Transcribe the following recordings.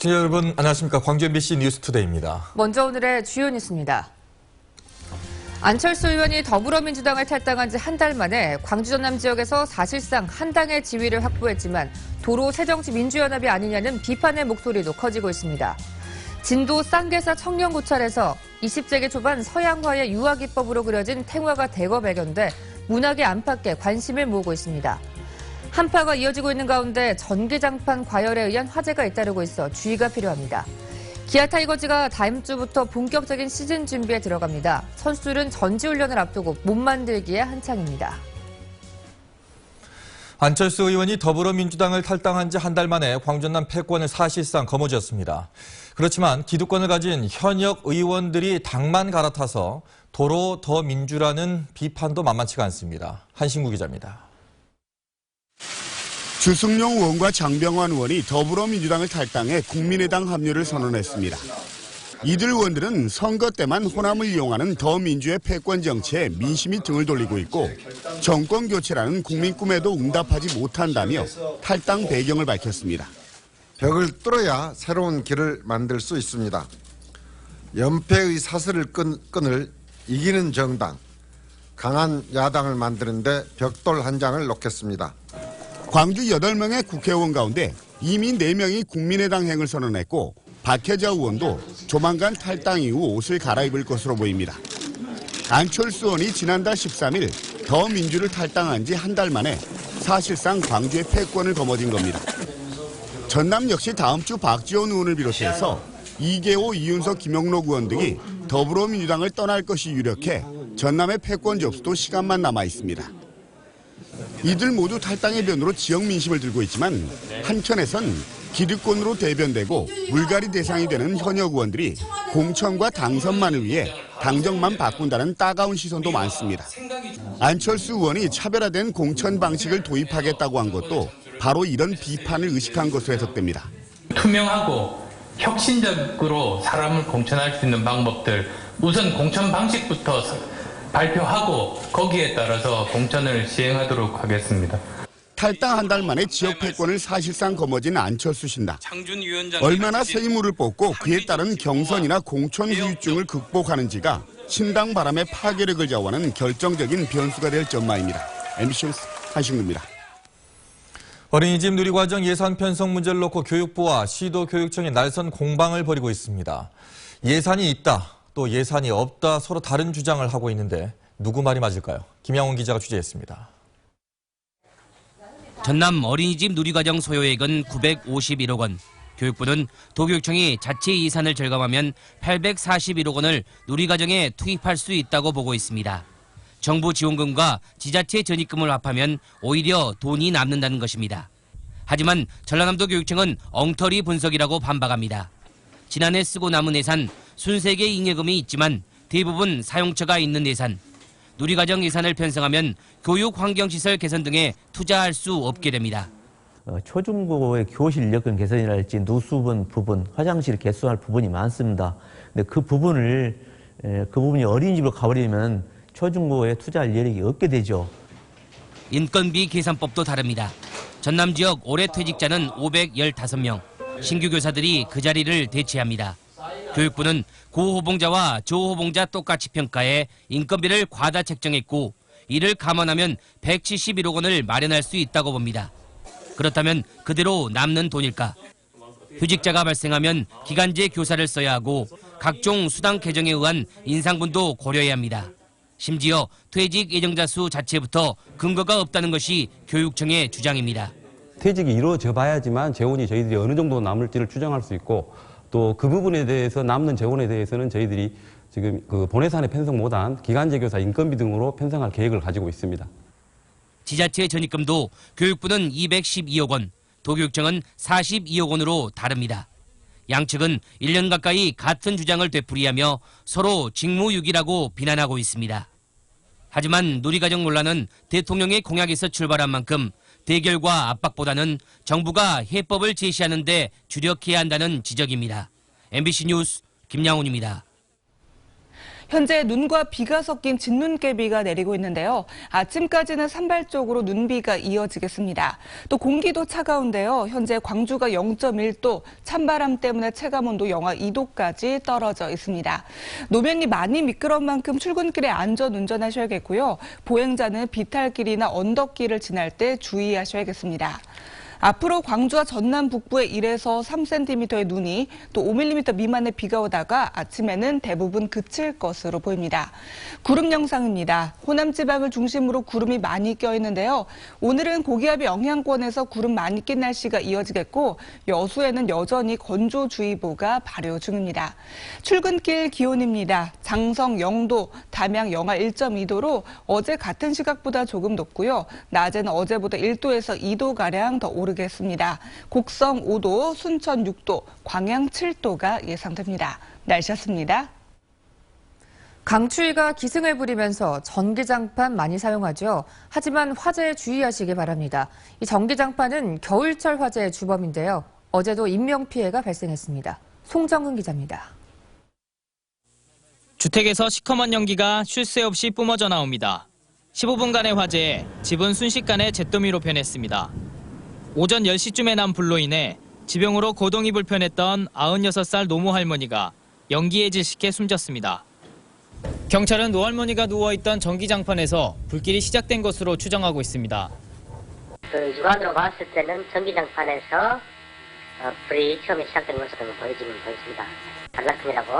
시청자 여러분 안녕하십니까. 광주 MBC 뉴스투데이입니다. 먼저 오늘의 주요 뉴스입니다. 안철수 의원이 더불어민주당을 탈당한 지 한 달 만에 광주 전남 지역에서 사실상 한 당의 지위를 확보했지만 도로 새정치민주연합이 아니냐는 비판의 목소리도 커지고 있습니다. 진도 쌍계사 청년고찰에서 20세기 초반 서양화의 유아기법으로 그려진 탱화가 대거 발견돼 문학의 안팎에 관심을 모으고 있습니다. 한파가 이어지고 있는 가운데 전기장판 과열에 의한 화재가 잇따르고 있어 주의가 필요합니다. 기아 타이거즈가 다음 주부터 본격적인 시즌 준비에 들어갑니다. 선수들은 전지훈련을 앞두고 몸 만들기에 한창입니다. 안철수 의원이 더불어민주당을 탈당한 지 한 달 만에 광주 전남 패권을 사실상 거머쥐었습니다. 그렇지만 기득권을 가진 현역 의원들이 당만 갈아타서 도로 더 민주라는 비판도 만만치가 않습니다. 한신구 기자입니다. 주승용 의원과 장병환 의원이 더불어민주당을 탈당해 국민의당 합류를 선언했습니다. 이들 의원들은 선거 때만 호남을 이용하는 더민주의 패권 정치에 민심이 등을 돌리고 있고 정권 교체라는 국민 꿈에도 응답하지 못한다며 탈당 배경을 밝혔습니다. 벽을 뚫어야 새로운 길을 만들 수 있습니다. 연패의 사슬을 끈을 이기는 정당, 강한 야당을 만드는 데 벽돌 한 장을 놓겠습니다. 광주 8명의 국회의원 가운데 이미 4명이 국민의당 행을 선언했고 박혜자 의원도 조만간 탈당 이후 옷을 갈아입을 것으로 보입니다. 안철수 의원이 지난달 13일 더민주를 탈당한 지 한 달 만에 사실상 광주의 패권을 거머쥔 겁니다. 전남 역시 다음 주 박지원 의원을 비롯해서 이계호, 이윤석, 김영록 의원 등이 더불어민주당을 떠날 것이 유력해 전남의 패권 접수도 시간만 남아 있습니다. 이들 모두 탈당의 변으로 지역 민심을 들고 있지만 한편에선 기득권으로 대변되고 물갈이 대상이 되는 현역 의원들이 공천과 당선만을 위해 당정만 바꾼다는 따가운 시선도 많습니다. 안철수 의원이 차별화된 공천 방식을 도입하겠다고 한 것도 바로 이런 비판을 의식한 것으로 해석됩니다. 투명하고 혁신적으로 사람을 공천할 수 있는 방법들, 우선 공천 방식부터 발표하고 거기에 따라서 공천을 시행하도록 하겠습니다. 탈당 한 달 만에 지역 패권을 사실상 거머쥔 안철수 신당. 얼마나 새 인물을 뽑고 그에 따른 경선이나 공천 후유증을 극복하는지가 신당 바람의 파괴력을 좌우하는 결정적인 변수가 될 전망입니다. MBC 뉴스 한신구입니다. 어린이집 누리과정 예산 편성 문제를 놓고 교육부와 시도교육청이 날선 공방을 벌이고 있습니다. 예산이 있다, 또 예산이 없다 서로 다른 주장을 하고 있는데 누구 말이 맞을까요? 김양훈 기자가 취재했습니다. 전남 어린이집 누리과정 소요액은 951억 원. 교육부는 도교육청이 자체 예산을 절감하면 841억 원을 누리과정에 투입할 수 있다고 보고 있습니다. 정부 지원금과 지자체 전입금을 합하면 오히려 돈이 남는다는 것입니다. 하지만 전라남도 교육청은 엉터리 분석이라고 반박합니다. 지난해 쓰고 남은 예산, 순세계 잉여금이 있지만 대부분 사용처가 있는 예산. 누리과정 예산을 편성하면 교육 환경시설 개선 등에 투자할 수 없게 됩니다. 초중고의 교실 여건 개선이랄지 누수분 부분, 화장실 개수할 부분이 많습니다. 근데 그 부분이 어린이집으로 가버리면 초중고에 투자할 여력이 없게 되죠. 인건비 계산법도 다릅니다. 전남 지역 올해 퇴직자는 515명, 신규 교사들이 그 자리를 대체합니다. 교육부는 고호봉자와 저호봉자 똑같이 평가해 인건비를 과다 책정했고 이를 감안하면 171억 원을 마련할 수 있다고 봅니다. 그렇다면 그대로 남는 돈일까? 휴직자가 발생하면 기간제 교사를 써야 하고 각종 수당 개정에 의한 인상분도 고려해야 합니다. 심지어 퇴직 예정자 수 자체부터 근거가 없다는 것이 교육청의 주장입니다. 퇴직이 이루어져 봐야지만 재원이 저희들이 어느 정도 남을지를 추정할 수 있고 또 그 부분에 대해서 남는 재원에 대해서는 저희들이 지금 그 본예산에 편성 못한 기간제 교사 인건비 등으로 편성할 계획을 가지고 있습니다. 지자체 전입금도 교육부는 212억 원, 도교육청은 42억 원으로 다릅니다. 양측은 1년 가까이 같은 주장을 되풀이하며 서로 직무유기라고 비난하고 있습니다. 하지만 누리과정 논란은 대통령의 공약에서 출발한 만큼 대결과 압박보다는 정부가 해법을 제시하는 데 주력해야 한다는 지적입니다. MBC 뉴스 김양훈입니다. 현재 눈과 비가 섞인 진눈깨비가 내리고 있는데요. 아침까지는 산발적으로 눈비가 이어지겠습니다. 또 공기도 차가운데요. 현재 광주가 0.1도, 찬바람 때문에 체감온도 영하 2도까지 떨어져 있습니다. 노면이 많이 미끄러운 만큼 출근길에 안전 운전하셔야겠고요. 보행자는 비탈길이나 언덕길을 지날 때 주의하셔야겠습니다. 앞으로 광주와 전남 북부에 1에서 3cm의 눈이 또 5mm 미만의 비가 오다가 아침에는 대부분 그칠 것으로 보입니다. 구름 영상입니다. 호남 지방을 중심으로 구름이 많이 껴 있는데요. 오늘은 고기압의 영향권에서 구름 많이 낀 날씨가 이어지겠고 여수에는 여전히 건조주의보가 발효 중입니다. 출근길 기온입니다. 장성 0도, 담양 영하 1.2도로 어제 같은 시각보다 조금 높고요. 낮에는 어제보다 1도에서 2도가량 더 오르겠습니다. 곡성 5도, 순천 6도, 광양 7도가 예상됩니다. 날씨였습니다. 강추위가 기승을 부리면서 전기장판 많이 사용하죠. 하지만 화재에 주의하시기 바랍니다. 이 전기장판은 겨울철 화재의 주범인데요. 어제도 인명피해가 발생했습니다. 송정은 기자입니다. 주택에서 시커먼 연기가 쉴 새 없이 뿜어져 나옵니다. 15분간의 화재에 집은 순식간에 잿더미로 변했습니다. 오전 10시쯤에 난 불로 인해 지병으로 거동이 불편했던 96살 노모 할머니가 연기에 질식해 숨졌습니다. 경찰은 노할머니가 누워있던 전기장판에서 불길이 시작된 것으로 추정하고 있습니다. 육안으로 봤을 때는 전기장판에서 불이 처음에 시작된 것으로 보여집니다. 단락품이라고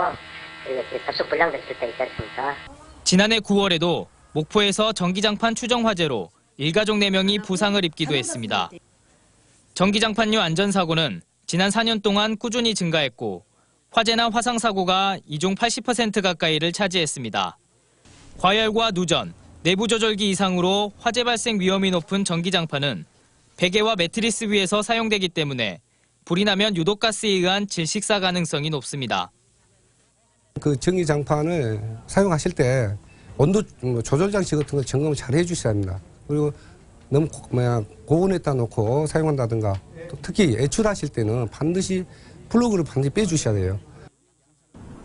이렇게 접속 불량됐을 때 있지 않습니까? 지난해 9월에도 목포에서 전기장판 추정 화재로 일가족 4명이 부상을 입기도 했습니다. 전기장판류 안전사고는 지난 4년 동안 꾸준히 증가했고 화재나 화상사고가 이중 80% 가까이를 차지했습니다. 과열과 누전, 내부 조절기 이상으로 화재 발생 위험이 높은 전기장판은 베개와 매트리스 위에서 사용되기 때문에 불이 나면 유독가스에 의한 질식사 가능성이 높습니다. 그 전기장판을 사용하실 때 온도 조절 장치 같은 걸 점검을 잘 해주셔야 합니다. 그리고 너무 고온에다 놓고 사용한다든가 또 특히 외출하실 때는 반드시 플러그를 반드시 빼주셔야 돼요.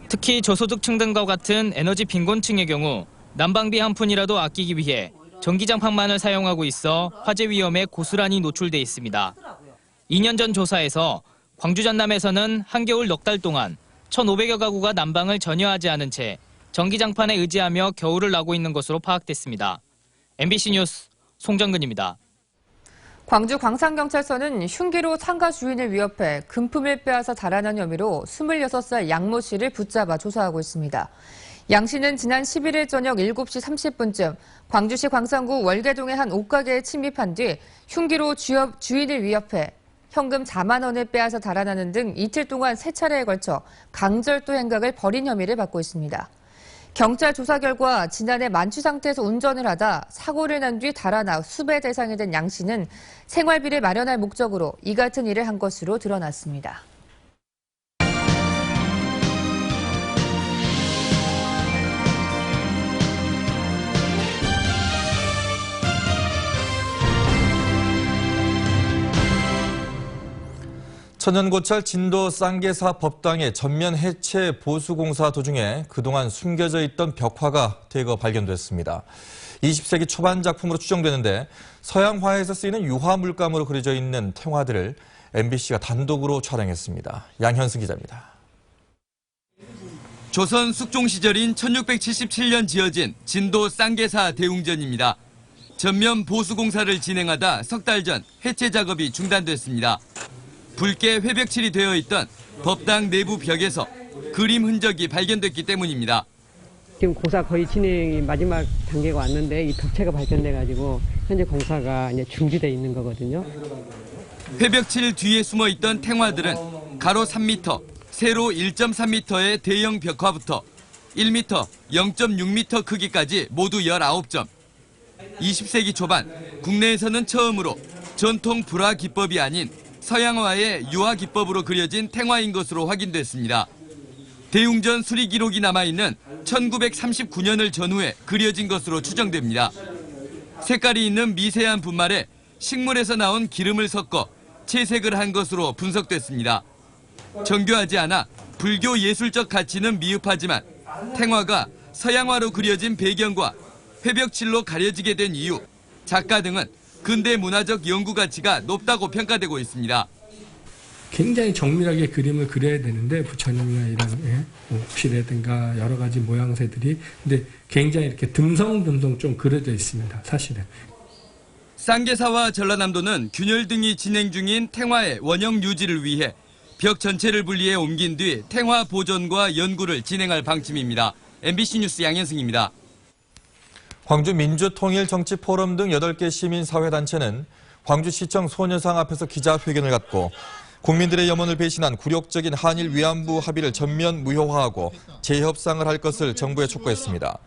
특히 저소득층 등과 같은 에너지 빈곤층의 경우 난방비 한 푼이라도 아끼기 위해 전기장판만을 사용하고 있어 화재 위험에 고스란히 노출돼 있습니다. 2년 전 조사에서 광주 전남에서는 한겨울 넉 달 동안 1,500여 가구가 난방을 전혀 하지 않은 채 전기장판에 의지하며 겨울을 나고 있는 것으로 파악됐습니다. MBC 뉴스 송정근입니다. 광주 광산경찰서는 흉기로 상가 주인을 위협해 금품을 빼앗아 달아난 혐의로 26살 양모 씨를 붙잡아 조사하고 있습니다. 양 씨는 지난 11일 저녁 7시 30분쯤 광주시 광산구 월계동의 한 옷가게에 침입한 뒤 흉기로 주인을 위협해 현금 4만 원을 빼앗아 달아나는 등 이틀 동안 3차례에 걸쳐 강절도 행각을 벌인 혐의를 받고 있습니다. 경찰 조사 결과 지난해 만취 상태에서 운전을 하다 사고를 난 뒤 달아나 수배 대상이 된 양 씨는 생활비를 마련할 목적으로 이 같은 일을 한 것으로 드러났습니다. 천연고찰 진도 쌍계사 법당의 전면 해체 보수공사 도중에 그동안 숨겨져 있던 벽화가 대거 발견됐습니다. 20세기 초반 작품으로 추정되는데 서양화에서 쓰이는 유화 물감으로 그려져 있는 탱화들을 MBC가 단독으로 촬영했습니다. 양현승 기자입니다. 조선 숙종 시절인 1677년 지어진 진도 쌍계사 대웅전입니다. 전면 보수공사를 진행하다 석 달 전 해체 작업이 중단됐습니다. 붉게 회벽칠이 되어 있던 법당 내부 벽에서 그림 흔적이 발견됐기 때문입니다. 지금 공사 거의 진행이 마지막 단계가 왔는데 이 벽체가 발견돼가지고 현재 공사가 이제 중지돼 있는 거거든요. 회벽칠 뒤에 숨어 있던 탱화들은 가로 3m, 세로 1.3m의 대형 벽화부터 1m, 0.6m 크기까지 모두 19점. 20세기 초반 국내에서는 처음으로 전통 불화 기법이 아닌 서양화의 유화 기법으로 그려진 탱화인 것으로 확인됐습니다. 대웅전 수리 기록이 남아있는 1939년을 전후해 그려진 것으로 추정됩니다. 색깔이 있는 미세한 분말에 식물에서 나온 기름을 섞어 채색을 한 것으로 분석됐습니다. 정교하지 않아 불교 예술적 가치는 미흡하지만 탱화가 서양화로 그려진 배경과 회벽칠로 가려지게 된 이유, 작가 등은 근대 문화적 연구 가치가 높다고 평가되고 있습니다. 굉장히 정밀하게 그림을 그려야 되는데 부처님이나 이런 옥시라든가 여러 가지 모양새들이 근데 굉장히 이렇게 듬성듬성 좀 그려져 있습니다. 사실은. 쌍계사와 전라남도는 균열 등이 진행 중인 탱화의 원형 유지를 위해 벽 전체를 분리해 옮긴 뒤 탱화 보존과 연구를 진행할 방침입니다. MBC 뉴스 양현승입니다. 광주 민주통일정치포럼 등 8개 시민사회단체는 광주시청 소녀상 앞에서 기자회견을 갖고 국민들의 염원을 배신한 굴욕적인 한일 위안부 합의를 전면 무효화하고 재협상을 할 것을 정부에 촉구했습니다.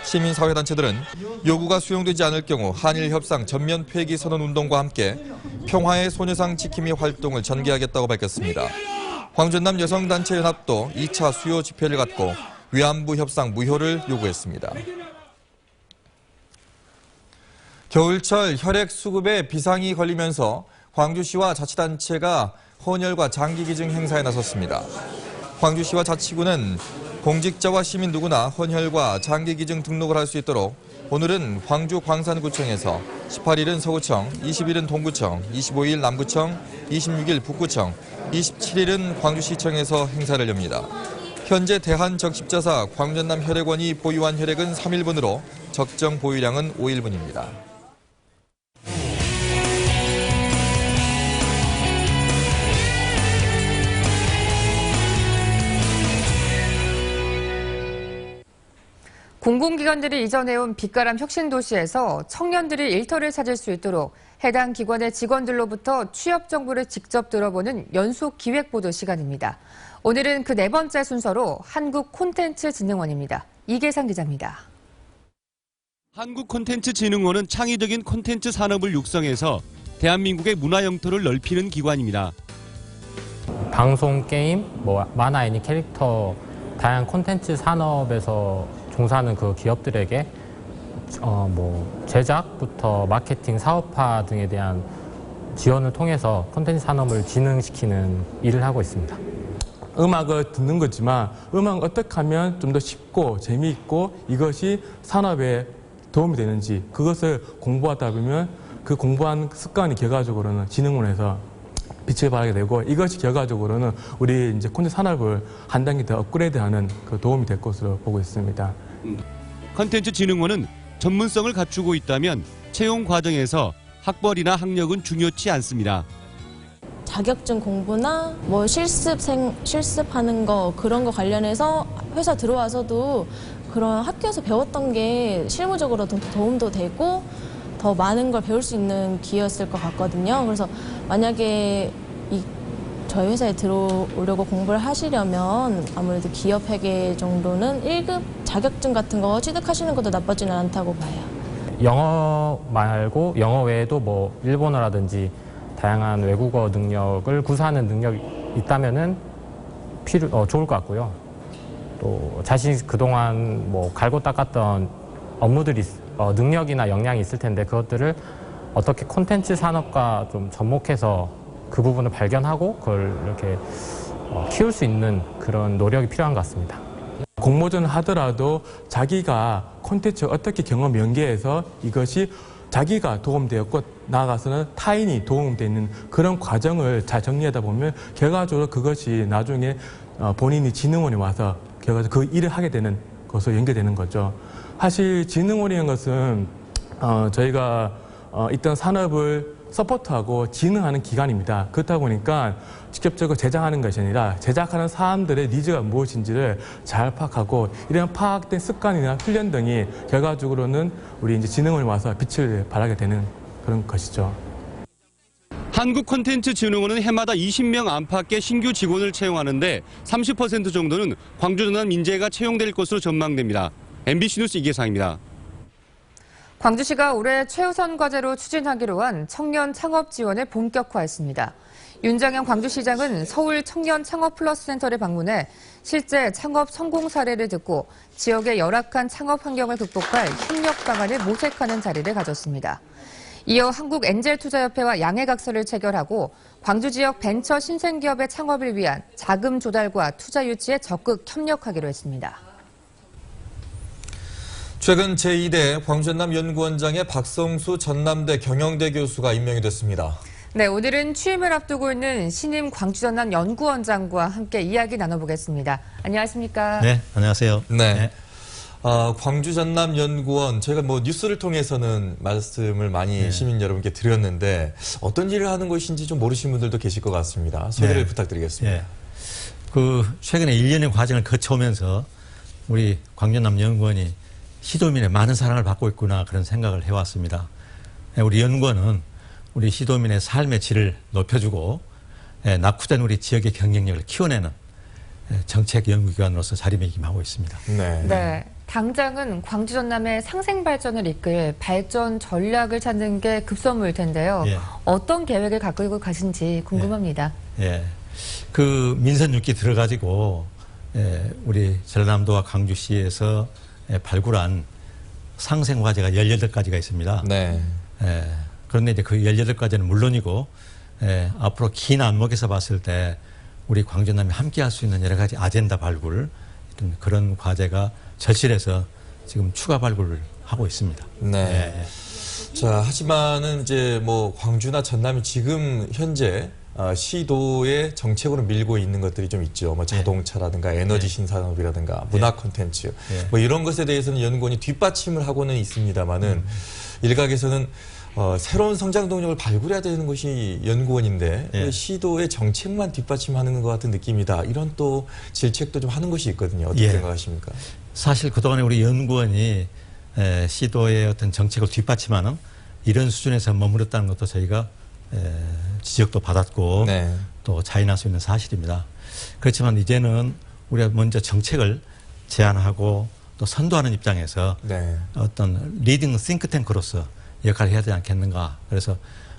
시민사회단체들은 요구가 수용되지 않을 경우 한일 협상 전면 폐기 선언 운동과 함께 평화의 소녀상 지킴이 활동을 전개하겠다고 밝혔습니다. 광전남 여성단체연합도 2차 수요 집회를 갖고 위안부 협상 무효를 요구했습니다. 겨울철 혈액 수급에 비상이 걸리면서 광주시와 자치단체가 헌혈과 장기기증 행사에 나섰습니다. 광주시와 자치구는 공직자와 시민 누구나 헌혈과 장기기증 등록을 할 수 있도록 오늘은 광주 광산구청에서 18일은 서구청, 20일은 동구청, 25일 남구청, 26일 북구청, 27일은 광주시청에서 행사를 엽니다. 현재 대한적십자사 광전남 혈액원이 보유한 혈액은 3일분으로 적정 보유량은 5일분입니다. 공공기관들이 이전해온 빛가람 혁신도시에서 청년들이 일터를 찾을 수 있도록 해당 기관의 직원들로부터 취업 정보를 직접 들어보는 연속 기획보도 시간입니다. 오늘은 그 4번째 순서로 한국콘텐츠진흥원입니다. 이계상 기자입니다. 한국콘텐츠진흥원은 창의적인 콘텐츠 산업을 육성해서 대한민국의 문화 영토를 넓히는 기관입니다. 방송, 게임, 만화, 애니, 캐릭터, 다양한 콘텐츠 산업에서 종사하는 그 기업들에게 제작부터 마케팅, 사업화 등에 대한 지원을 통해서 콘텐츠 산업을 진흥시키는 일을 하고 있습니다. 음악을 듣는 거지만 음악을 어떻게 하면 좀 더 쉽고 재미있고 이것이 산업에 도움이 되는지 그것을 공부하다 보면 그 공부한 습관이 결과적으로는 진흥원에서 빛을 발하게 되고 이것이 결과적으로는 우리 이제 콘텐츠 산업을 한 단계 더 업그레이드하는 그 도움이 될 것으로 보고 있습니다. 콘텐츠진흥원은 전문성을 갖추고 있다면 채용 과정에서 학벌이나 학력은 중요치 않습니다. 자격증 공부나 실습하는 거 그런 거 관련해서 회사 들어와서도 그런 학교에서 배웠던 게 실무적으로 더 도움도 되고 더 많은 걸 배울 수 있는 기회였을 것 같거든요. 그래서 만약에 저희 회사에 들어오려고 공부를 하시려면 아무래도 기업회계 정도는 1급 자격증 같은 거 취득하시는 것도 나쁘지는 않다고 봐요. 영어 말고 영어 외에도 일본어라든지 다양한 외국어 능력을 구사하는 능력이 있다면은 좋을 것 같고요. 또 자신이 그동안 갈고 닦았던 업무들이 능력이나 역량이 있을 텐데 그것들을 어떻게 콘텐츠 산업과 좀 접목해서 그 부분을 발견하고 그걸 이렇게 키울 수 있는 그런 노력이 필요한 것 같습니다. 공모전을 하더라도 자기가 콘텐츠 어떻게 경험 연계해서 이것이 자기가 도움되었고 나아가서는 타인이 도움되는 그런 과정을 잘 정리하다 보면 결과적으로 그것이 나중에 본인이 진흥원에 와서 결과적으로 그 일을 하게 되는 것으로 연결되는 거죠. 사실 진흥원이라는 것은 저희가 있던 산업을 서포트하고 진흥하는 기관입니다. 그렇다 보니까 직접적으로 제작하는 것이 아니라 제작하는 사람들의 니즈가 무엇인지를 잘 파악하고 이런 파악된 습관이나 훈련 등이 결과적으로는 우리 이제 진흥원에 와서 빛을 발하게 되는 그런 것이죠. 한국콘텐츠진흥원은 해마다 20명 안팎의 신규 직원을 채용하는데 30% 정도는 광주 전남 인재가 채용될 것으로 전망됩니다. MBC 뉴스 이계상입니다. 광주시가 올해 최우선 과제로 추진하기로 한 청년 창업 지원을 본격화했습니다. 윤장현 광주시장은 서울 청년 창업 플러스 센터를 방문해 실제 창업 성공 사례를 듣고 지역의 열악한 창업 환경을 극복할 협력 방안을 모색하는 자리를 가졌습니다. 이어 한국엔젤투자협회와 양해각서를 체결하고 광주 지역 벤처 신생기업의 창업을 위한 자금 조달과 투자 유치에 적극 협력하기로 했습니다. 최근 제2대 광주전남연구원장에 박성수 전남대 경영대 교수가 임명이 됐습니다. 네, 오늘은 취임을 앞두고 있는 신임 광주전남연구원장과 함께 이야기 나눠보겠습니다. 안녕하십니까? 네, 안녕하세요. 네. 광주전남연구원, 저희가 뉴스를 통해서는 말씀을 많이 시민 여러분께 드렸는데 어떤 일을 하는 곳인지 좀 모르시는 분들도 계실 것 같습니다. 소개를 부탁드리겠습니다. 최근에 1년의 과정을 거쳐오면서 우리 광주전남연구원이 시도민의 많은 사랑을 받고 있구나 그런 생각을 해왔습니다. 우리 연구원은 우리 시도민의 삶의 질을 높여주고 낙후된 우리 지역의 경쟁력을 키워내는 정책 연구기관으로서 자리매김하고 있습니다. 네. 당장은 광주 전남의 상생 발전을 이끌 발전 전략을 찾는 게 급선무일 텐데요. 어떤 계획을 갖고 가신지 궁금합니다. 그 민선 6기 들어가지고 우리 전남도와 광주시에서 발굴한 상생 과제가 18가지가 있습니다. 그런데 이제 그 18가지는 물론이고 앞으로 긴 안목에서 봤을 때 우리 광주남이 함께 할 수 있는 여러 가지 아젠다 발굴 그런 과제가 절실해서 지금 추가 발굴을 하고 있습니다. 자, 하지만은 이제 광주나 전남이 지금 현재 시도의 정책으로 밀고 있는 것들이 좀 있죠. 자동차라든가 에너지 신산업이라든가 문화 콘텐츠 이런 것에 대해서는 연구원이 뒷받침을 하고는 있습니다만은 일각에서는 새로운 성장 동력을 발굴해야 되는 것이 연구원인데 시도의 정책만 뒷받침하는 것 같은 느낌이다. 이런 또 질책도 좀 하는 것이 있거든요. 어떻게 생각하십니까? 사실 그동안에 우리 연구원이 시도의 어떤 정책을 뒷받침하는 이런 수준에서 머무렀다는 것도 저희가 지적도 받았고 또 자인할 수 있는 사실입니다. 그렇지만 이제는 우리가 먼저 정책을 제안하고 또 선도하는 입장에서 어떤 리딩 싱크탱크로서 역할을 해야 되지 않겠는가. 그래서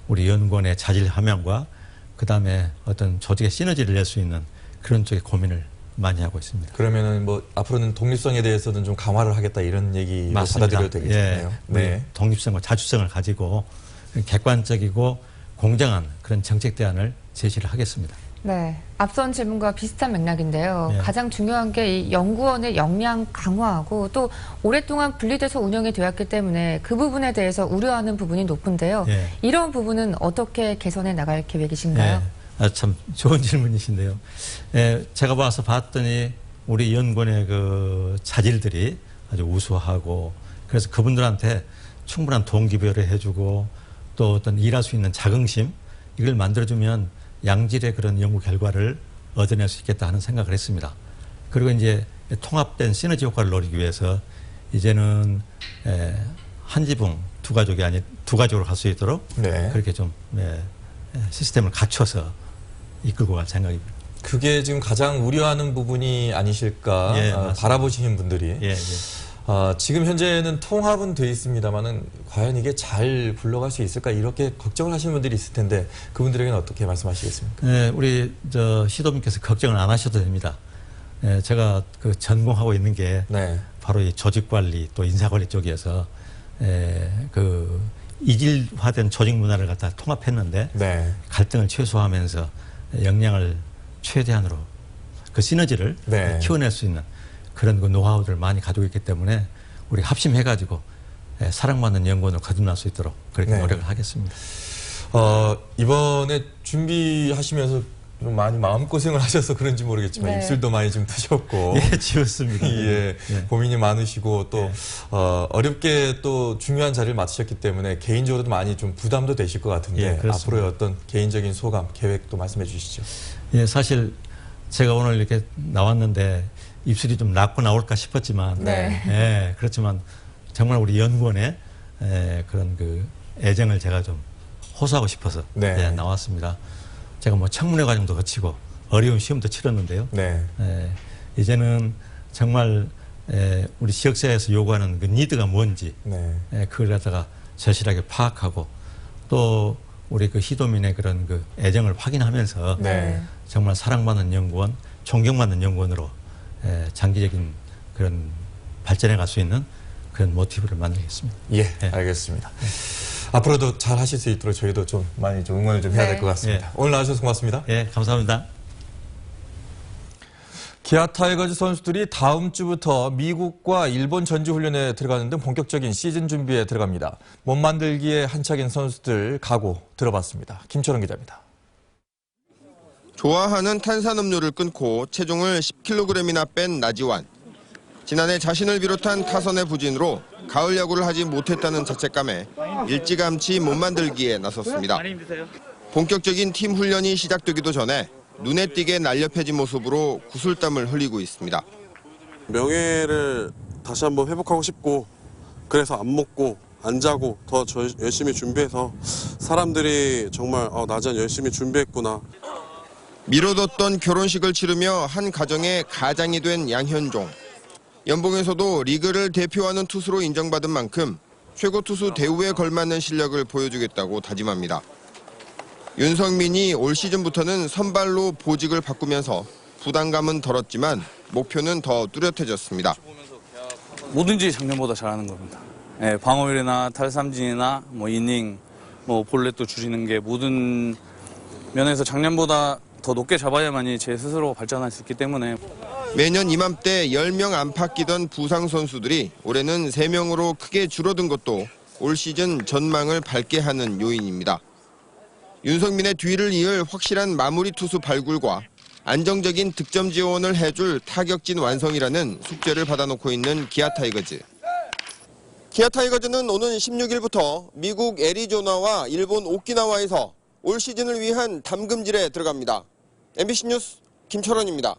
우리 연구원의 자질 함양과 그다음에 어떤 조직의 시너지를 낼 수 있는 그런 쪽의 고민을 많이 하고 있습니다. 그러면은 앞으로는 독립성에 대해서는 좀 강화를 하겠다 이런 얘기로 받아들여도 되겠네요. 독립성과 자주성을 가지고 객관적이고 공정한 그런 정책 대안을 제시를 하겠습니다. 네, 앞선 질문과 비슷한 맥락인데요. 가장 중요한 게 이 연구원의 역량 강화하고 또 오랫동안 분리돼서 운영이 되었기 때문에 그 부분에 대해서 우려하는 부분이 높은데요. 이런 부분은 어떻게 개선해 나갈 계획이신가요? 참 좋은 질문이신데요. 제가 와서 봤더니 우리 연구원의 그 자질들이 아주 우수하고 그래서 그분들한테 충분한 동기부여를 해주고 또 어떤 일할 수 있는 자긍심 이걸 만들어주면 양질의 그런 연구 결과를 얻어낼 수 있겠다 하는 생각을 했습니다. 그리고 이제 통합된 시너지 효과를 노리기 위해서 이제는 한 지붕 두 가족이 아닌 두 가족으로 갈 수 있도록 그렇게 좀 시스템을 갖춰서 이끌고 갈 생각입니다. 그게 지금 가장 우려하는 부분이 아니실까 바라보시는 분들이 지금 현재는 통합은 돼 있습니다만은 과연 이게 잘 굴러갈 수 있을까 이렇게 걱정을 하시는 분들이 있을 텐데 그분들에게는 어떻게 말씀하시겠습니까? 우리 시도민께서 걱정을 안 하셔도 됩니다. 제가 그 전공하고 있는 게 바로 이 조직관리 또 인사관리 쪽에서 그 이질화된 조직 문화를 갖다 통합했는데 갈등을 최소화하면서 역량을 최대한으로 그 시너지를 키워낼 수 있는 그런 그 노하우들을 많이 가지고 있기 때문에 우리 합심해가지고 사랑받는 연구원을 거듭날 수 있도록 그렇게 노력을 하겠습니다. 이번에 준비하시면서 좀 많이 마음고생을 하셔서 그런지 모르겠지만 입술도 많이 좀 트셨고 지웠습니다. 고민이 많으시고 또 어렵게 또 중요한 자리를 맡으셨기 때문에 개인적으로도 많이 좀 부담도 되실 것 같은데 앞으로의 어떤 개인적인 소감, 계획도 말씀해 주시죠. 사실 제가 오늘 이렇게 나왔는데 입술이 좀 낮고 나올까 싶었지만 그렇지만 정말 우리 연구원의 그런 그 애정을 제가 좀 호소하고 싶어서 나왔습니다. 제가 청문회 과정도 거치고 어려운 시험도 치렀는데요. 이제는 정말 우리 지역사회에서 요구하는 그 니드가 뭔지 그걸 갖다가 절실하게 파악하고 또 우리 그 시도민의 그런 그 애정을 확인하면서 정말 사랑받는 연구원, 존경받는 연구원으로 장기적인 그런 발전해 갈 수 있는 그런 모티브를 만들겠습니다. 알겠습니다. 앞으로도 잘 하실 수 있도록 저희도 좀 많이 좀 응원을 좀 해야 될 것 같습니다. 오늘 나와주셔서 고맙습니다. 감사합니다. 기아 타이거즈 선수들이 다음 주부터 미국과 일본 전지훈련에 들어가는 등 본격적인 시즌 준비에 들어갑니다. 몸 만들기에 한창인 선수들 각오 들어봤습니다. 김철원 기자입니다. 좋아하는 탄산음료를 끊고 체중을 10kg이나 뺀 나지완. 지난해 자신을 비롯한 타선의 부진으로 가을 야구를 하지 못했다는 자책감에 일찌감치 몸 만들기에 나섰습니다. 본격적인 팀 훈련이 시작되기도 전에 눈에 띄게 날렵해진 모습으로 구슬땀을 흘리고 있습니다. 명예를 다시 한번 회복하고 싶고 그래서 안 먹고 안 자고 더 열심히 준비해서 사람들이 정말 나지완 열심히 준비했구나. 미뤄뒀던 결혼식을 치르며 한 가정의 가장이 된 양현종. 연봉에서도 리그를 대표하는 투수로 인정받은 만큼 최고 투수 대우에 걸맞는 실력을 보여주겠다고 다짐합니다. 윤성민이 올 시즌부터는 선발로 보직을 바꾸면서 부담감은 덜었지만 목표는 더 뚜렷해졌습니다. 뭐든지 작년보다 잘하는 겁니다. 방어율이나 탈삼진이나 이닝, 볼넷도 줄이는 게 모든 면에서 작년보다 더 높게 잡아야만이 제 스스로 발전할 수 있기 때문에. 매년 이맘때 10명 안팎 끼던 부상 선수들이 올해는 3명으로 크게 줄어든 것도 올 시즌 전망을 밝게 하는 요인입니다. 윤성민의 뒤를 이을 확실한 마무리 투수 발굴과 안정적인 득점 지원을 해줄 타격진 완성이라는 숙제를 받아놓고 있는 기아 타이거즈. 기아 타이거즈는 오는 16일부터 미국 애리조나와 일본 오키나와에서 올 시즌을 위한 담금질에 들어갑니다. MBC 뉴스 김철원입니다.